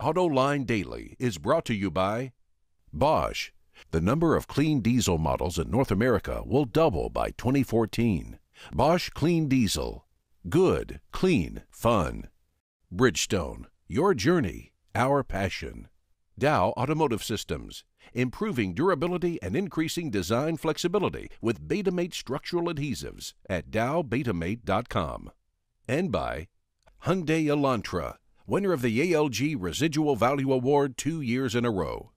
Autoline Daily is brought to you by Bosch. The number of clean diesel models in North America will double by 2014. Bosch Clean Diesel. Good, clean, fun. Bridgestone. Your journey, our passion. Dow Automotive Systems. Improving durability and increasing design flexibility with Betamate structural adhesives at dowbetamate.com. And by Hyundai Elantra, winner of the ALG Residual Value Award 2 years in a row.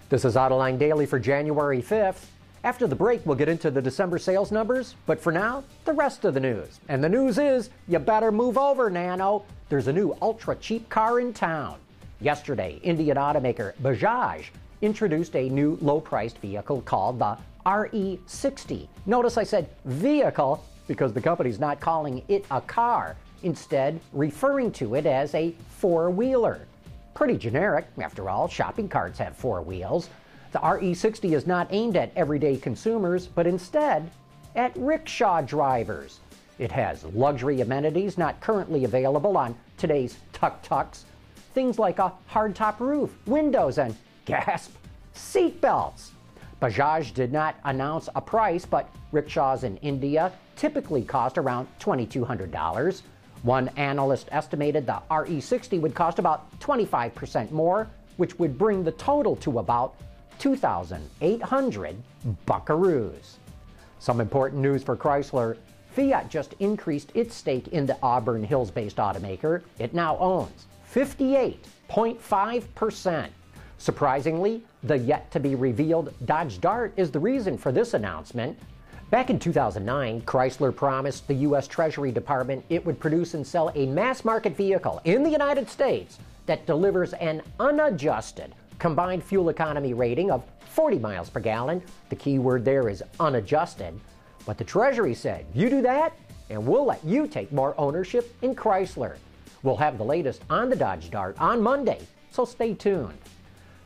This is Autoline Daily for January 5th. After the break, we'll get into the December sales numbers, but for now, the rest of the news. And the news is, you better move over, Nano. There's a new ultra-cheap car in town. Yesterday, Indian automaker Bajaj introduced a new low-priced vehicle called the RE60. Notice I said vehicle because the company's not calling it a car, instead referring to it as a four-wheeler. Pretty generic, after all, shopping carts have four wheels. The RE60 is not aimed at everyday consumers, but instead at rickshaw drivers. It has luxury amenities not currently available on today's tuk-tuks. Things like a hardtop roof, windows, and, gasp, seatbelts. Bajaj did not announce a price, but rickshaws in India typically cost around $2,200. One analyst estimated the RE60 would cost about 25% more, which would bring the total to about 2,800 buckaroos. Some important news for Chrysler. Fiat just increased its stake in the Auburn Hills-based automaker. It now owns 58.5%. Surprisingly, the yet-to-be-revealed Dodge Dart is the reason for this announcement. Back in 2009, Chrysler promised the U.S. Treasury Department it would produce and sell a mass-market vehicle in the United States that delivers an unadjusted combined fuel economy rating of 40 miles per gallon. The key word there is unadjusted. But the Treasury said, you do that, and we'll let you take more ownership in Chrysler. We'll have the latest on the Dodge Dart on Monday, so stay tuned.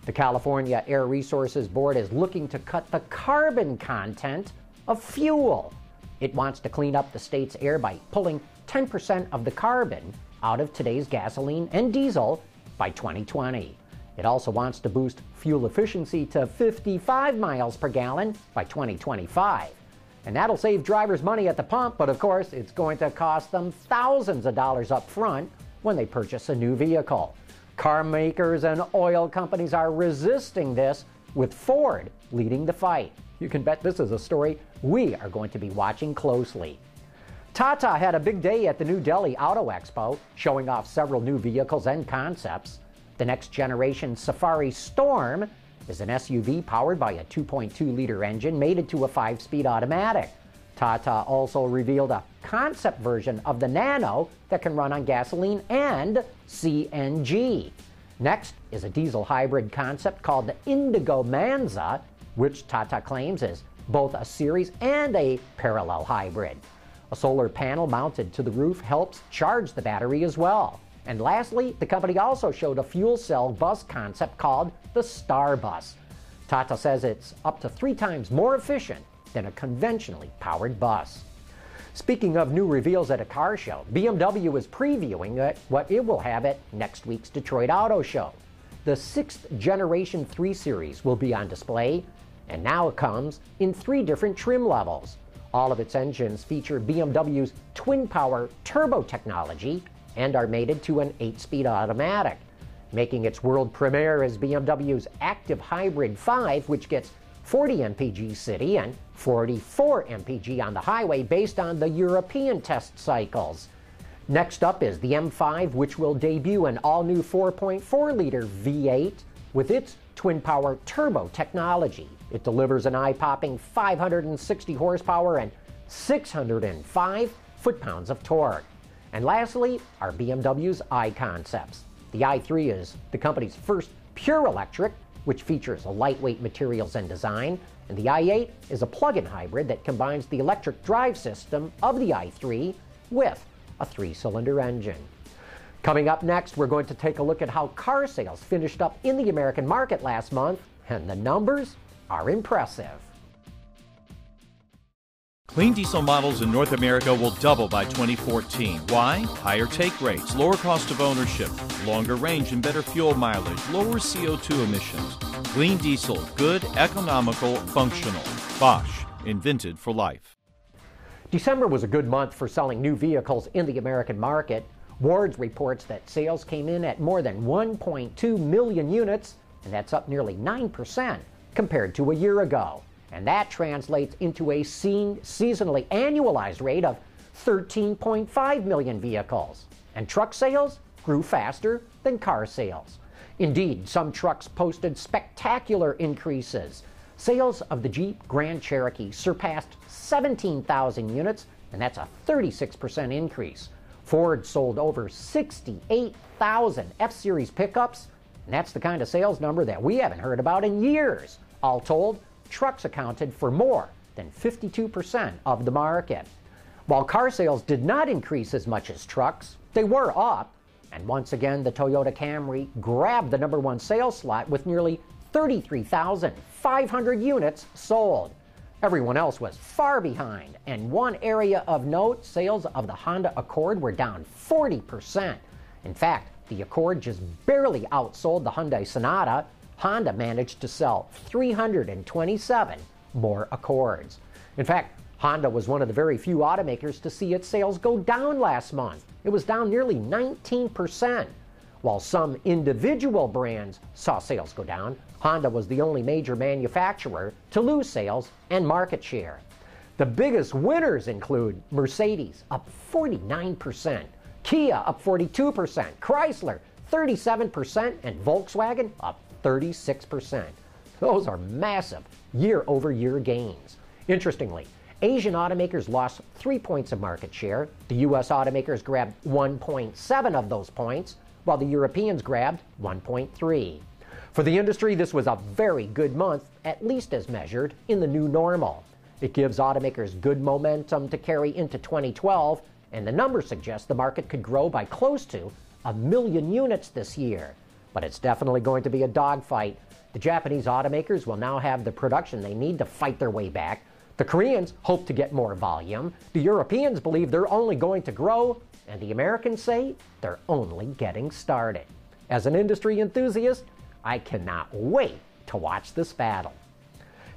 The California Air Resources Board is looking to cut the carbon content of fuel. It wants to clean up the state's air by pulling 10% of the carbon out of today's gasoline and diesel by 2020. It also wants to boost fuel efficiency to 55 miles per gallon by 2025. And that'll save drivers money at the pump, but of course it's going to cost them thousands of dollars up front when they purchase a new vehicle. Car makers and oil companies are resisting this, with Ford leading the fight. You can bet this is a story we are going to be watching closely. Tata had a big day at the new Delhi Auto Expo, showing off several new vehicles and concepts. The next generation Safari Storm is an SUV powered by a 2.2-liter engine mated to a 5-speed automatic. Tata also revealed a concept version of the Nano that can run on gasoline and CNG. Next is a diesel hybrid concept called the Indigo Manza, which Tata claims is both a series and a parallel hybrid. A solar panel mounted to the roof helps charge the battery as well. And lastly, the company also showed a fuel cell bus concept called the Star Bus. Tata says it's up to 3 times more efficient than a conventionally powered bus. Speaking of new reveals at a car show, BMW is previewing what it will have at next week's Detroit Auto Show. The 6th Generation 3 Series will be on display, and now it comes in 3 different trim levels. All of its engines feature BMW's twin-power turbo technology and are mated to an 8-speed automatic. Making its world premiere is BMW's Active Hybrid 5, which gets 40 mpg city and 44 mpg on the highway based on the European test cycles. Next up is the M5, which will debut an all-new 4.4-liter V8 with its twin-power turbo technology. It delivers an eye-popping 560 horsepower and 605 foot-pounds of torque. And lastly are BMW's i-Concepts. The i3 is the company's first pure electric, which features a lightweight materials and design, and the i8 is a plug-in hybrid that combines the electric drive system of the i3 with a 3-cylinder engine. Coming up next, we're going to take a look at how car sales finished up in the American market last month, and the numbers are impressive. Clean diesel models in North America will double by 2014. Why? Higher take rates, lower cost of ownership, longer range and better fuel mileage, lower CO2 emissions. Clean diesel, good, economical, functional. Bosch, invented for life. December was a good month for selling new vehicles in the American market. Wards reports that sales came in at more than 1.2 million units, and that's up nearly 9% compared to a year ago. And that translates into a seasonally annualized rate of 13.5 million vehicles. And truck sales grew faster than car sales. Indeed, some trucks posted spectacular increases. Sales of the Jeep Grand Cherokee surpassed 17,000 units, and that's a 36% increase. Ford sold over 68,000 F-Series pickups, and that's the kind of sales number that we haven't heard about in years. All told, trucks accounted for more than 52% of the market. While car sales did not increase as much as trucks, they were up. And once again, the Toyota Camry grabbed the number one sales slot with nearly 33,500 units sold. Everyone else was far behind. And one area of note, sales of the Honda Accord were down 40%. In fact, the Accord just barely outsold the Hyundai Sonata. Honda managed to sell 327 more Accords. In fact, Honda was one of the very few automakers to see its sales go down last month. It was down nearly 19%. While some individual brands saw sales go down, Honda was the only major manufacturer to lose sales and market share. The biggest winners include Mercedes, up 49%, Kia, up 42%, Chrysler, 37%, and Volkswagen, up 36%. Those are massive year-over-year gains. Interestingly, Asian automakers lost 3 points of market share. The U.S. automakers grabbed 1.7 of those points, while the Europeans grabbed 1.3. For the industry, this was a very good month, at least as measured in the new normal. It gives automakers good momentum to carry into 2012, and the numbers suggest the market could grow by close to 1 million units this year. But it's definitely going to be a dogfight. The Japanese automakers will now have the production they need to fight their way back. The Koreans hope to get more volume. The Europeans believe they're only going to grow. And the Americans say they're only getting started. As an industry enthusiast, I cannot wait to watch this battle.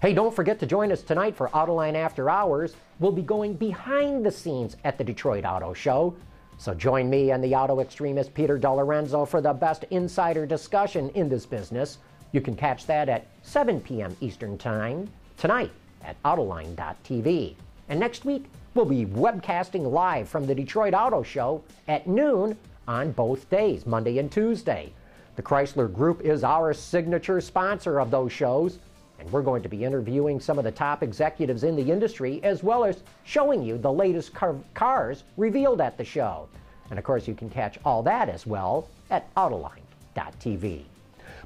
Hey, don't forget to join us tonight for Autoline After Hours. We'll be going behind the scenes at the Detroit Auto Show. So join me and the auto extremist Peter DeLorenzo for the best insider discussion in this business. You can catch that at 7 p.m. Eastern Time tonight at Autoline.tv. And next week, we'll be webcasting live from the Detroit Auto Show at noon on both days, Monday and Tuesday. The Chrysler Group is our signature sponsor of those shows, and we're going to be interviewing some of the top executives in the industry, as well as showing you the latest cars revealed at the show. And of course, you can catch all that as well at Autoline.tv.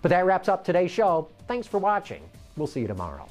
But that wraps up today's show. Thanks for watching. We'll see you tomorrow.